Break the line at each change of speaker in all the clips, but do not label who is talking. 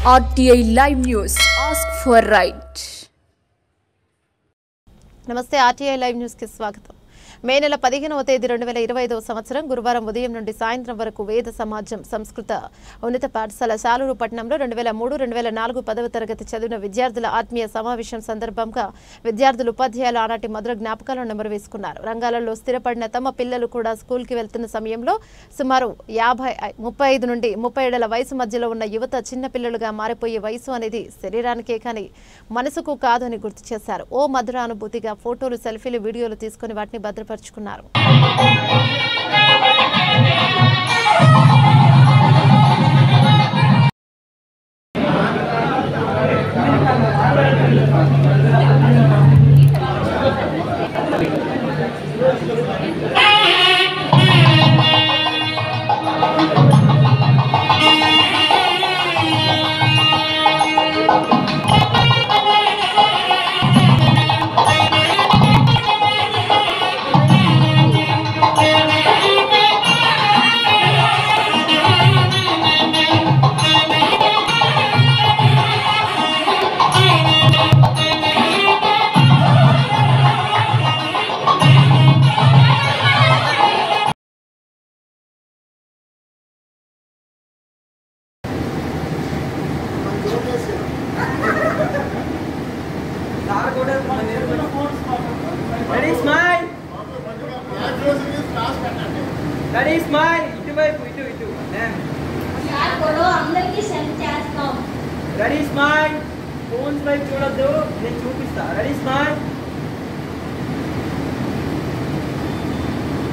RTI Live News. Ask for right.
నమస్తే RTI Live News కి స్వాగతం. మే నెల 15వ తేదీ 2025వ సంవత్సరం గురువారం ఉదయం నుండి సాయంత్రం వరకు వేద సమాజం సంస్కృత ఉన్నత పాఠశాల శాలూరు పట్టణంలో 2003-2004 10వ తరగతి చదివిన విద్యార్థుల ఆత్మీయ సమావేశం సందర్భంగా విద్యార్థులు ఉపాధ్యాయులు ఆనాటి మధుర జ్ఞాపకాలను నెమరు వేసుకున్నారు. రంగాలలో స్థిరపడిన తమ పిల్లలు కూడా స్కూల్కి వెళ్తున్న సమయంలో సుమారు 35 నుండి 30 ఏళ్ల వయసు మధ్యలో ఉన్న యువత చిన్న పిల్లలుగా మారిపోయే వయసు అనేది శరీరానికే కానీ మనసుకు కాదు అని గుర్తు చేశారు. ఓ మధుర అనుభూతిగా ఫోటోలు, సెల్ఫీలు, వీడియోలు తీసుకుని వాటిని భద్రపరుచుకున్నారు.
That is my ఇటువైపు ఇటు That is my ఫోన్స్ వైపు చూడొద్దు, నేను చూపిస్తా. That is my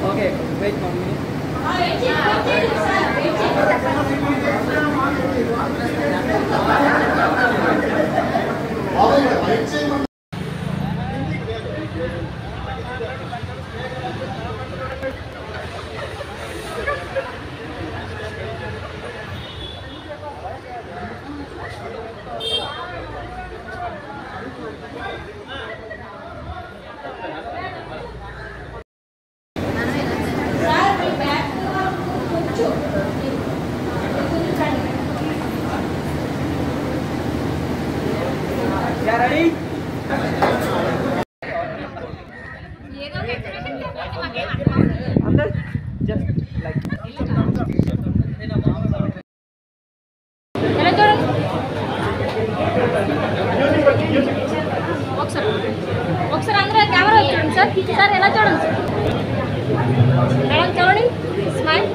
Okay, wait one minute. Ready? Under just like
ఒకసారి అందరూ కెమెరా చూడండి సార్ ఎలా చూడండి మేడం చూడండి స్మైల్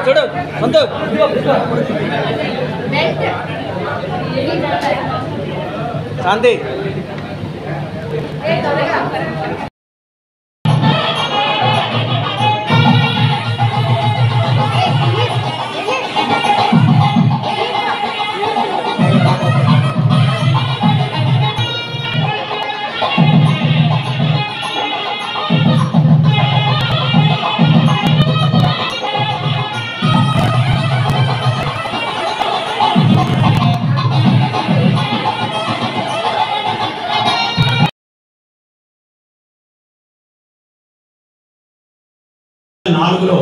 చూడు సంతు శాంతి
నాలుగులో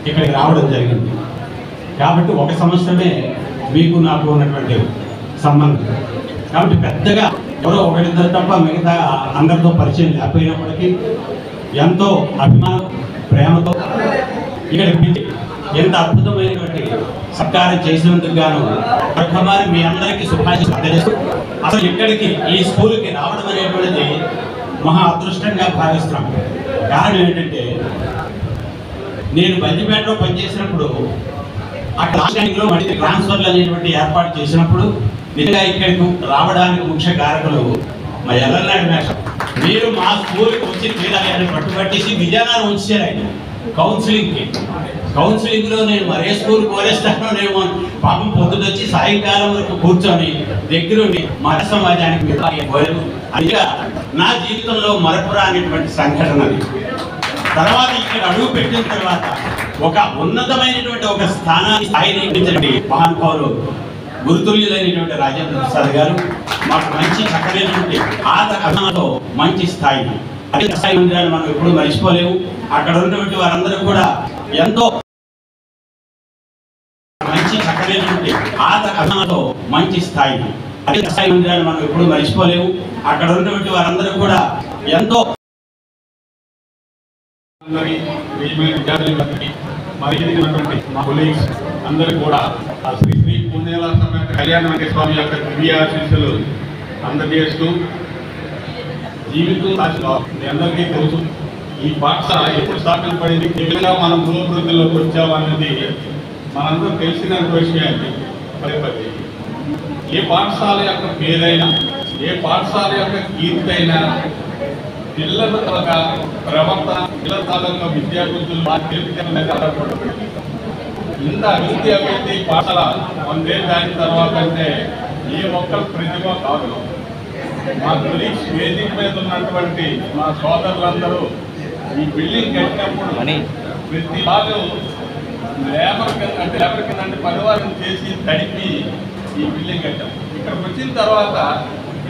ఇక్కడికి రావడం జరిగింది కాబట్టి ఒక సంవత్సరమే మీకు నాకు ఉన్నటువంటి సంబంధం. కాబట్టి పెద్దగా ఎవరో ఒకరిద్దరు తప్ప మిగతా అందరితో పరిచయం లేకపోయినప్పటికీ ఎంతో అభిమానం, ప్రేమతో ఇక్కడికి ఎంత అద్భుతమైనటువంటి సత్కారం చేసినందుకు గాను ప్రథమారి మీ అందరికీ శుభాశీస్సులు తెలియజేస్తూ అసలు ఇక్కడికి ఈ స్కూల్కి రావడం అనేటువంటిది మహా అదృష్టంగా భావిస్తున్నాం. కారణం ఏంటంటే నేను బందిపేటలో పనిచేసినప్పుడు అక్కడ రాష్ట్రానికిలో మళ్ళీ ట్రాన్స్ఫర్లు అనేటువంటి ఏర్పాటు చేసినప్పుడు నిజంగా ఇక్కడికి రావడానికి ముఖ్య కారకులు మా ఎల్లనాడు మేడం. మీరు మా స్కూల్కి వచ్చి తీరాలి అని పట్టుబట్టేసి విజయనగరం వచ్చారు ఆయన కౌన్సిలింగ్కి. కౌన్సిలింగ్లో నేను మరే స్కూల్ కోరేస్తానోనేమో పాపం పొద్దునొచ్చి సాయంకాలం వరకు కూర్చొని దగ్గరుండి మత సమాజానికి అందుకే నా జీవితంలో మరపురానిటువంటి సంఘటన అది. తర్వాత ఇక్కడ అడుగు పెట్టిన తర్వాత ఒక ఉన్నతమైనటువంటి ఒక స్థానాన్ని స్థాయిని మహానుభావులు గురుతుల్యులైనటువంటి రాజేంద్ర ప్రసాద్ గారు మాకు మంచి చక్కనైనటువంటి ఆదరణతో మంచి స్థాయి అదే స్థాయి ఉందని మనం ఎప్పుడు మర్చిపోలేము. అక్కడ ఉన్నటువంటి వారందరూ కూడా ఎంతో మంచి చక్కనైనటువంటి ఆదరణతో మంచి స్థాయి అదే స్థాయి ఉందని మనం ఎప్పుడు మర్చిపోలేము. అక్కడ ఉన్నటువంటి వారందరూ కూడా ఎంతో
అందరూ కూడా శ్రీ శ్రీ పుణ్యాల సమేత కళ్యాణ వెంకట స్వామి యొక్క దివ్యాశీస్సులు అందజేస్తూ జీవితం మీ అందరికీ తెలుసు ఈ పాఠశాల ఎప్పుడు స్థాపన పడింది, ఏ విధంగా మనం పురోభివృద్ధిలోకి వచ్చామన్నది మనందరూ తెలిసిన విషయాన్ని పరిపతి. ఏ పాఠశాల యొక్క పేరైనా ఏ పాఠశాల యొక్క కీర్తి అయినా పిల్లల తాలూకా ప్రవర్తన పిల్లల తాలూకా విద్యార్థులు ఆధారపడుతుంది. ఇంత అభివృద్ధి అభివృద్ధి పాఠశాల 100 ఏళ్ళు దాని తర్వాత అంటే ఏ ఒక్కరు ప్రతిభ కాదు. మా తొలి వేదిక మీద ఉన్నటువంటి మా సోదరులందరూ ఈ బిల్డింగ్ కట్టినప్పుడు ప్రతి వాళ్ళు లేబర్ కింద పరివారం చేసి తడిపి ఈ బిల్డింగ్ కట్టాం. ఇక్కడికి వచ్చిన తర్వాత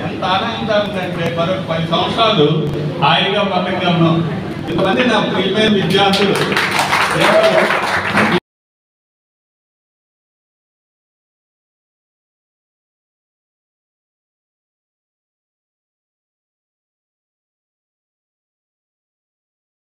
ఎంత ఆనందంగా ఉందంటే మరొక 10 సంవత్సరాలు హాయిగా బతకగలను. ఇంతమంది నా ప్రియమైన విద్యార్థులు